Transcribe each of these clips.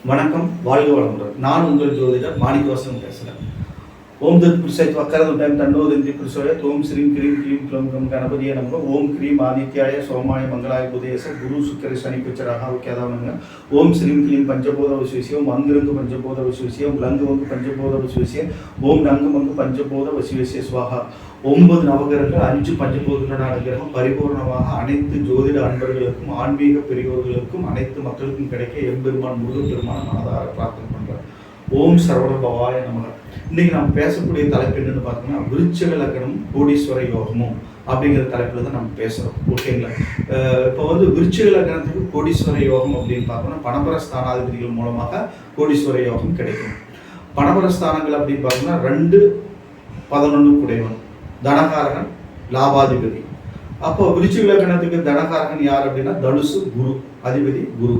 வணக்கம், வாழ்க வளமுடன். நான் உங்கள் ஜோதிடர் மாணிக்கவாசன் பேசுகிறேன். ஓம் தத் புருஷாய் வக்கரது டைம் தன்னோதந்தி புருஷோய ஓம் ஸ்ரீம் கிரீம் க்ளீம் க்ளம் கம் கணபதியே நமக. ஓம் கிரீம் ஆதித்யாய சோமாய மங்களாய புதேச குரு சுக்கர சனி பிச்சராக வைக்காதவனுங்க. ஓம் ஸ்ரீம் கிளீம் பஞ்சபோத வசிவிசியம் மந்திரங்கு பஞ்சபோத வசிவிசியம் லங்கு வந்து பஞ்சபோத வசிவிசியம் ஓம் நங்கு மங்கு பஞ்சபோத வசிவிசிய சுவாகா. 9 நவகிரகங்கள் 5 பஞ்சபூதங்களோட அனுகிரகம் பரிபூர்ணமாக அனைத்து ஜோதிட அன்பர்களுக்கும் ஆன்மீக பெரியோர்களுக்கும் அனைத்து மக்களுக்கும் கிடைக்க எம்பெருமான் முருகப்பெருமான மனதார பிரார்த்தனை பண்றேன். ஓம் சரவண பவாய நமக. இன்னைக்கு நம்ம பேசக்கூடிய தலைப்பு என்னன்னு பார்த்தோம்னா விருச்சிக லக்னம் கோடீஸ்வர யோகமும் அப்படிங்கிற தலைப்புல தான் நம்ம பேசுறோம். ஓகேங்களா? இப்போ வந்து விருச்சிக லக்னத்துக்கு கோடீஸ்வர யோகம் அப்படின்னு பார்த்தோம்னா பணபர ஸ்தானாதிபதிகள் மூலமாக கோடீஸ்வர யோகம் கிடைக்கும். பணபர ஸ்தானங்கள் அப்படின்னு பார்த்தோம்னா 2, 11 குடைவன் தனகாரகன் லாபாதிபதி. அப்போ விருச்சிக லக்னத்துக்கு தனகாரகன் யார் அப்படின்னா தனுசு குரு அதிபதி குரு.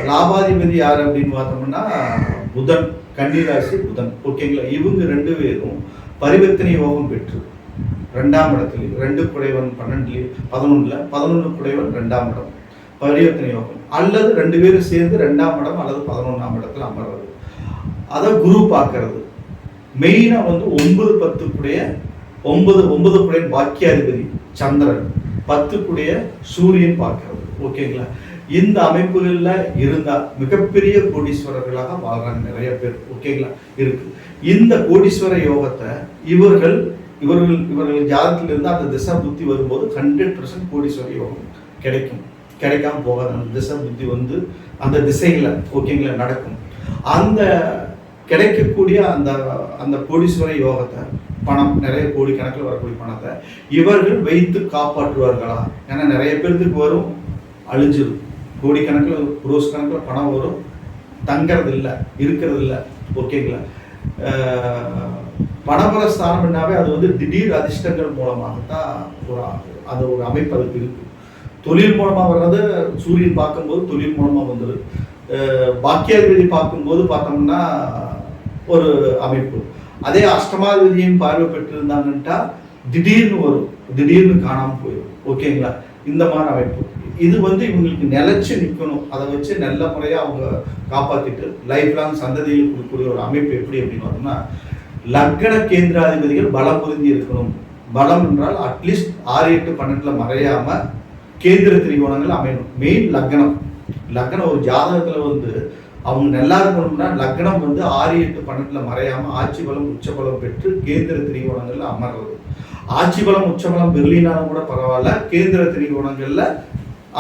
லாபாதிபதி யார் அப்படின்னு பார்த்தோம்னா புதன் கன்னிராசி புதன். ஓகேங்களா? இவங்க 2 பேரும் பரிவர்த்தனை யோகம் பெற்று 2ஆம் இடத்துல 2 குடைவன் 12 11 11 குடைவன் 2ஆம் இடம் பரிவர்த்தனை யோகம், அல்லது 2 பேரும் சேர்ந்து 2ஆம் இடம் அல்லது 11ஆம் இடத்துல அமர்றது. அதை குரு பார்க்கறது. மெயினா வந்து 9 10 குடைய 9 குடைய பாக்கியாதிபதி சந்திரன் 10 குடைய சூரியன் பார்க்கிறது. ஓகேங்களா? இந்த அமைப்புகள்ல இருந்தா மிகப்பெரிய கோடீஸ்வரர்களாக வாழ்றாங்க நிறைய பேர். ஓகேங்களா? இருக்கு. இந்த கோடீஸ்வர யோகத்தை இவர்கள் ஜாதகத்தில் இருந்து அந்த திசை புத்தி வரும்போது 100% கோடீஸ்வர யோகம் கிடைக்கும். கிடைக்காம போகாது. அந்த திசை புத்தி வந்து அந்த திசையில ஓகேங்களா நடக்கும். அந்த கிடைக்கக்கூடிய அந்த கோடீஸ்வர யோகத்தை பணம் நிறைய கோடிக்கணக்கில் வரக்கூடிய பணத்தை இவர்கள் வைத்து காப்பாற்றுவார்களா? ஏன்னா நிறைய பேருக்கு வரும், அழிஞ்சிடும். கோடிக்கணக்கில் ரோஸ் கணக்கில் பணம் வரும், தங்கிறது இல்லை, இருக்கிறது இல்லை. ஓகேங்களா? பணபர ஸ்தானம் என்னாவே அது வந்து திடீர் அதிர்ஷ்டங்கள் மூலமாகத்தான் ஒரு அமைப்பு அதுக்கு இருக்கு. தொழில் மூலமாக வர்றது சூரியன் பார்க்கும்போது தொழில் மூலமாக வந்துடும். பாக்கியாதிபதி பார்க்கும்போது பார்த்தோம்னா ஒரு அமைப்பு. அதே அஷ்டமாதிபதியும் பார்வை பெற்றிருந்தாங்கன்ட்டா திடீர்னு வரும், திடீர்னு காணாமல் போயிடும். ஓகேங்களா? இந்த மாதிரி அமைப்பு இது வந்து இவங்களுக்கு நிலைச்சு நிற்கணும். அதை வச்சு நல்ல முறையாக அவங்க காப்பாற்றிட்டு லைஃப் லாங் சந்ததியில் கொடுக்கக்கூடிய ஒரு அமைப்பு எப்படி அப்படின்னு பார்த்தோம்னா லக்ன கேந்திராதிபதிகள் பலம் பொருந்தி இருக்கணும். பலம் என்றால் அட்லீஸ்ட் 6, 8, 12 மறையாம கேந்திர திரிகோணங்கள் அமையணும். மெயின் லக்னம் ஒரு ஜாதகத்துல வந்து அவங்க நல்லா இருக்கணும்னா லக்னம் வந்து 6, 8, 12 மறையாம ஆட்சி பலம் உச்ச பலம் பெற்று கேந்திர திரிகோணங்கள்ல அமர்றது. ஆட்சி பலம் உச்ச பலம் பெர்லினாலும் கூட பரவாயில்ல, கேந்திர திரிகோணங்கள்ல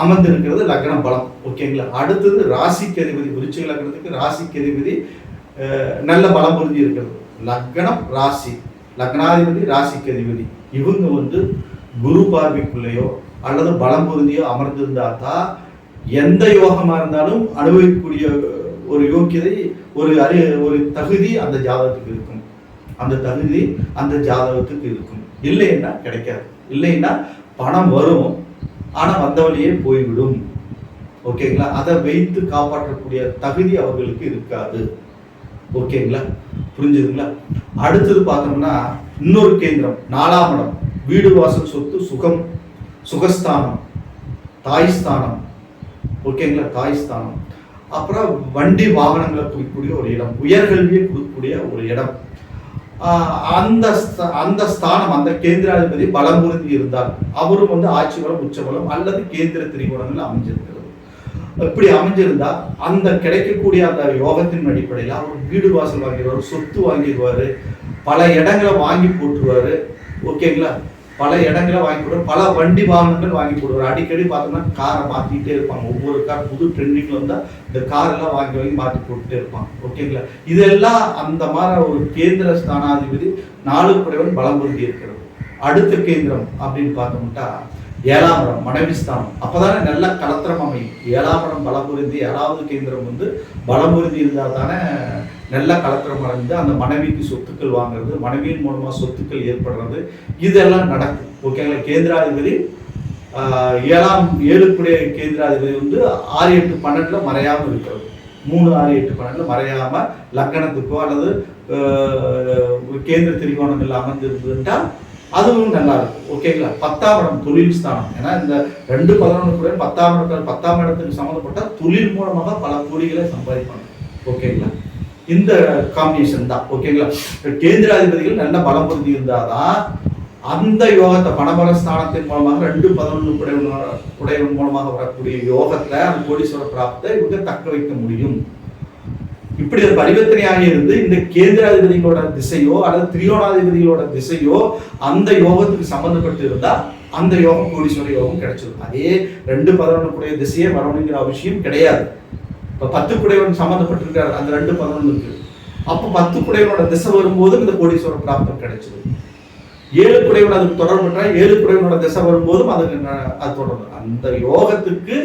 அமர்ந்து இருக்கிறது லக்ன பலம். ஓகேங்களா? அடுத்தது ராசிக்கு அதிபதி. விருச்சிக லக்னத்துக்கு ராசிக்கு அதிபதி நல்ல பலம் பொருந்தி இருக்கிறது. லக்னம் ராசி, லக்னாதிபதி ராசிக்கு அதிபதி. இவங்க வந்து குரு பார்வைக்குள்ளேயோ அல்லது பலம் பொருந்தியோ அமர்ந்திருந்தா தான் எந்த யோகமா இருந்தாலும் அனுபவிக்கக்கூடிய ஒரு யோக்கியதை ஒரு தகுதி அந்த ஜாதகத்துக்கு இருக்கும். அந்த தகுதி அந்த ஜாதகத்துக்கு இருக்கும். இல்லைன்னா கிடைக்காது. இல்லைன்னா பணம் வரும், ஆனா வந்த வழியே போய்விடும். ஓகேங்களா? அதை வைத்து காப்பாற்றக்கூடிய தகுதி அவர்களுக்கு இருக்காது. ஓகேங்களா? புரிஞ்சுதுங்களா? அடுத்தது பார்த்தோம்னா இன்னொரு கேந்திரம் 4ஆம் இடம் வீடு வாசல் சொத்து சுகம் சுகஸ்தானம் தாய்ஸ்தானம். ஓகேங்களா? தாய்ஸ்தானம். அப்புறம் வண்டி வாகனங்களை கொடுக்கக்கூடிய ஒரு இடம், உயர்கல்வியை கொடுக்கக்கூடிய ஒரு இடம். அந்த ஸ்தானம் அந்த கேந்திராதிபதி பலம் பொருந்தி இருந்தால் அவரும் வந்து ஆட்சி பலம் உச்ச பலம் அல்லது கேந்திர திரிகோணங்கள் அமைஞ்சிருக்கிறது. இப்படி அமைஞ்சிருந்தா அந்த கிடைக்கக்கூடிய அந்த யோகத்தின் அடிப்படையில் அவர் வீடு வாசல் வாங்கிடுவார், சொத்து வாங்கிடுவாரு, பல இடங்களை வாங்கி போட்டுருவாரு. ஓகேங்களா? பல இடங்களை வாங்கி போடுவார், பல வண்டி வாகனங்கள் வாங்கி போடுவார். அடிக்கடி பார்த்தோம்னா காரை மாற்றிக்கிட்டே இருப்பாங்க. ஒவ்வொரு கார் புது ட்ரெண்டிங்ல வந்தால் இந்த காரெல்லாம் வாங்கி மாற்றி போட்டுட்டே இருப்பாங்க. ஓகேங்களா? இதெல்லாம் அந்த மாதிரி ஒரு கேந்திர ஸ்தானாதிபதி 4 குடைவன் பலம் பொருந்தி இருக்கிறது. அடுத்த கேந்திரம் அப்படின்னு பார்த்தோம்னா 7ஆம் இடம் மனைவி ஸ்தானம். அப்பதானே நல்ல கலத்திரம் அமையும். 7ஆம் இடம் பலம் பொருந்தி 7வது கேந்திரம் வந்து பலம் பொருந்தி இருந்தால் தானே நல்ல கலத்திரம் அடைந்து அந்த மனைவிக்கு சொத்துக்கள் வாங்குறது, மனைவியின் மூலமா சொத்துக்கள் ஏற்படுறது, இதெல்லாம் நடக்கும். ஓகேங்களா? கேந்திராதிபதி 7 குடைய கேந்திராதிபதி வந்து 6, 8, 12 மறையாம இருக்கிறது. 3, 6, 8, 12 மறையாம லக்னத்துக்கோ அல்லது கேந்திர திரிகோணங்கள் அமர்ந்திருந்துட்டா அதுவும் நல்லா இருக்கும். ஓகேங்களா? 10ஆம் இடம் தொழில் ஸ்தானம். ஏன்னா இந்த 2-11 கூட 10ஆம் இடத்துக்கு சம்மந்தப்பட்ட தொழில் மூலமாக பல கோடிகளை சம்பாதிப்பாங்க. ஓகேங்களா? இந்த காம்பினேஷன் தான். ஓகேங்களா? கேந்திராதிபதிகள் நல்ல பலம் பொருந்தி இருந்தாதான் அந்த யோகத்தை பணபல ஸ்தானத்தின் மூலமாக 2-11 உடையவன் மூலமாக வரக்கூடிய யோகத்தை அந்த கோடீஸ்வர பிராப்தை இவங்க தக்க வைக்க முடியும். இப்படி ஒரு பரிவர்த்தனையாக இருந்து இந்த கேந்திராதிபதிகளோட திசையோ அல்லது திரியோணாதிபதிகளோட திசையோ அந்த யோகத்துக்கு சம்பந்தப்பட்டு இருந்தா அந்த யோகம் கோடீஸ்வர யோகம் கிடைச்சிடும். அதே 2-11 திசையே வரணுங்கிற அவசியம் கிடையாது. இப்போ 10 குடையவன் சம்மந்தப்பட்டிருக்காரு அந்த 2-11க்கு. அப்போ 10 குடையவனோட திசை வரும்போது இந்த கோடீஸ்வர பிராப்தம் கிடைச்சிடும். 7 குடைவன் அதுக்கு தொடர்புற்றா 7 குடைவனோட திசை வரும்போதும் அதுக்கு அது தொடரும். அந்த யோகத்துக்கு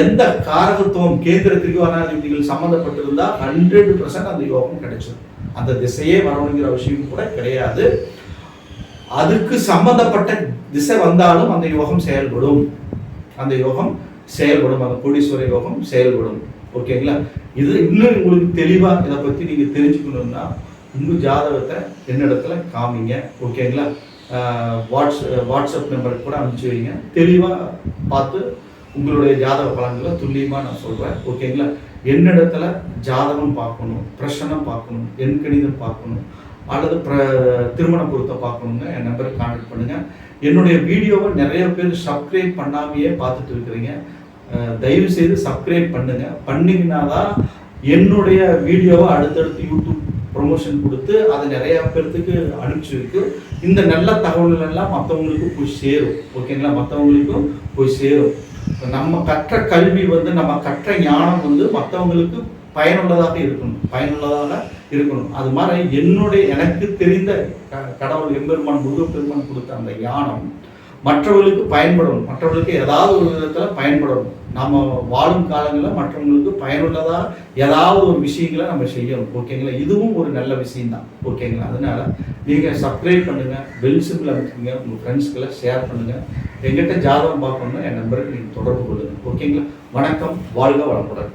எந்த காரகத்துவம் கேந்திர திரிகோணாதிபதிகள் சம்பந்தப்பட்டிருந்தா 100% அந்த யோகம் கிடைச்சிடும். அந்த திசையே வரணுங்கிற அவசியம் கூட கிடையாது. அதுக்கு சம்பந்தப்பட்ட திசை வந்தாலும் அந்த யோகம் செயல்படும். அந்த கோடீஸ்வர யோகம் செயல்படும். ஓகேங்களா? இது இன்னும் உங்களுக்கு தெளிவா இதை பத்தி நீங்க தெரிஞ்சுக்கணும்னா உங்க ஜாதகத்தை என்னிடத்துல காமிங்க. ஓகேங்களா? வாட்ஸ்அப் நம்பருக்கு கூட அனுப்பிச்சு வைங்க. தெளிவா பார்த்து உங்களுடைய ஜாதக பலன்களை துல்லியமா நான் சொல்றேன். ஓகேங்களா? என்னிடத்துல ஜாதகம் பார்க்கணும், பிரசனம் பார்க்கணும், எண்கணிதம் பார்க்கணும் அல்லது திருமண பொருத்தம் பார்க்கணுங்க என் நம்பரை கான்டாக்ட் பண்ணுங்க. என்னுடைய வீடியோவை நிறைய பேர் சப்ஸ்கிரைப் பண்ணாமையே பார்த்துட்டு இருக்கிறீங்க. தயவு செய்து சப்ஸ்கிரைப் பண்ணுங்க. பண்ணீங்கன்னா தான் என்னுடைய வீடியோவை அடுத்தடுத்து யூடியூப் ப்ரொமோஷன் கொடுத்து அதை நிறைய பேர்த்துக்கு அனுப்பிச்சு இருக்கு. இந்த நல்ல தகவல்கள் எல்லாம் மற்றவங்களுக்கு போய் சேரும். ஓகேங்களா? மற்றவங்களுக்கும் போய் சேரும். நம்ம கற்ற கல்வி நம்ம கற்ற ஞானம் மற்றவங்களுக்கு பயனுள்ளதாக இருக்கணும். அது மாதிரி எனக்கு தெரிந்த கடவுள் எம்பெருமான் முருகப்பெருமான் கொடுத்த அந்த ஞானம் மற்றவர்களுக்கு பயன்படணும். மற்றவர்களுக்கு ஏதாவது ஒரு விதத்தில் பயன்படணும். நம்ம வாழும் காலங்களில் மற்றவங்களுக்கு பயனுள்ளதாக ஏதாவது ஒரு விஷயங்களை நம்ம செய்யணும். ஓகேங்களா? இதுவும் ஒரு நல்ல விஷயம்தான். ஓகேங்களா? அதனால நீங்கள் சப்ஸ்கிரைப் பண்ணுங்கள், பெல் சிம்பிள் அமைச்சுங்க, உங்கள் ஃப்ரெண்ட்ஸ்களை ஷேர் பண்ணுங்கள். எங்கிட்ட ஜாதகம் பார்க்கணுன்னா என் நம்பருக்கு நீங்கள் தொடர்பு கொள்ளுங்கள். ஓகேங்களா? வணக்கம். வாழ்க வளமுடன்.